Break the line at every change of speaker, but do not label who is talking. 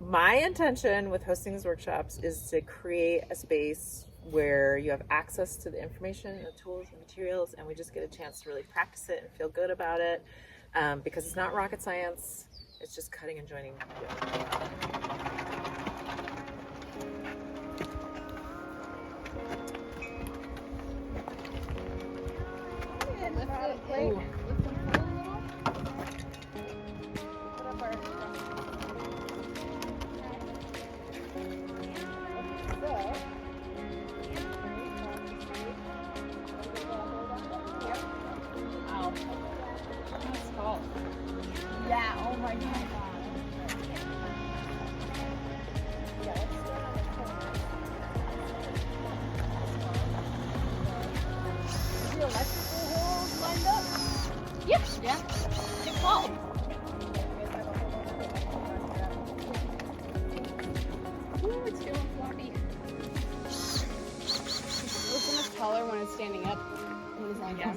my intention with hosting these workshops is to create a space where you have access to the information, the tools and materials, and we just get a chance to really practice it and feel good about it, because it's not rocket science, it's just cutting and joining. Ooh.
Yeah, oh my god. Is the electrical holes lined up?
Yep. Yeah. Good call. Ooh, it's feeling floppy. Looks so much taller when it's standing up. When it's lying down.